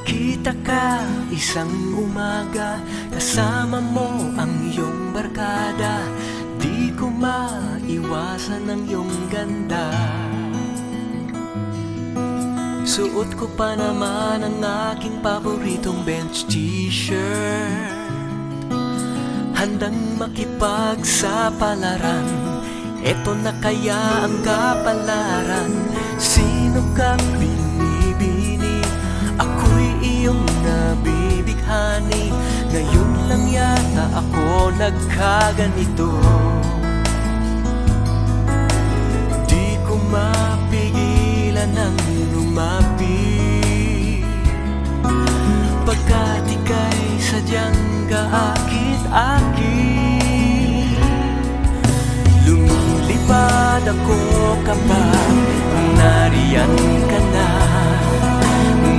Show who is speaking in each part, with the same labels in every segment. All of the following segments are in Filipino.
Speaker 1: Nakita ka isang umaga, kasama mo ang iyong barkada. Di ko maiwasan ang iyong ganda. Suot ko pa naman ang aking paboritong Bench t-shirt, handang makipagsapalaran. Eto na kaya ang kapalaran. Sino kang binibini? Ako'y iyong nabibighani. Ngayon lang yata ako nagkaganito. Di ko mapigilan ang lumapit, pagkat ika'y sadyang kaakit-akit. Lumilipad ako kapag nariyan ka na.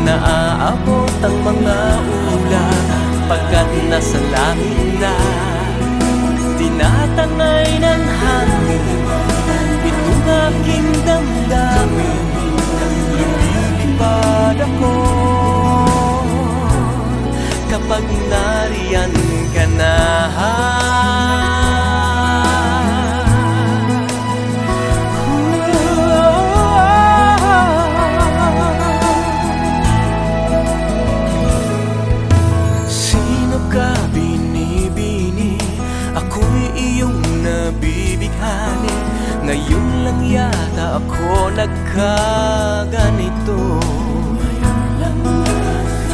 Speaker 1: Naaabot ang mga ulan pagkat nasa langit na. Tinatangay ng hangin itong aking damdamin. Lumilipad ako kapag nariyan ka na. Ngayon lang yata ako nagkaganito.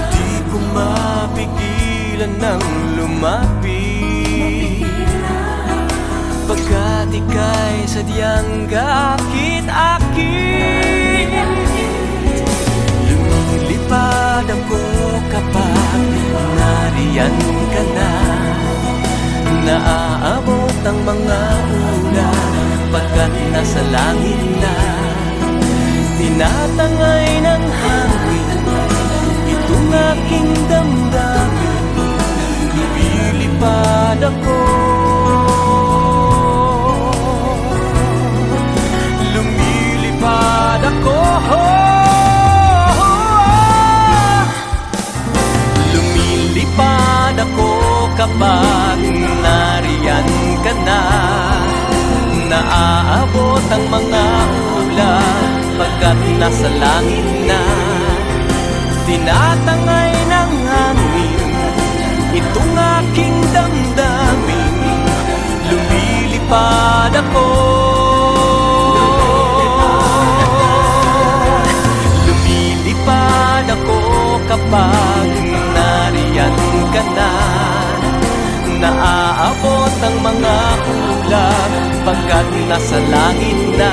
Speaker 1: Di ko mapigilan ng lumapit, pagkat ika'y sadyang kaakit-akit. Lumilipad ako kapag nariyan ka na. Naaabot ang mga ulan pagkat nasa langit na. Tinatangay ng hangin itong aking damdamin. Lumilipad ako, lumilipad ako. Lumilipad ako kapag nariyan ka na. Naaabot ang mga ulan pagkat nasa langit na. Tinatangay ng hangin itong aking damdamin. Lumilipad ako, lumilipad ako kapag nariyan ka na. Naaabot ang mga ulan pagkat nasa langit na.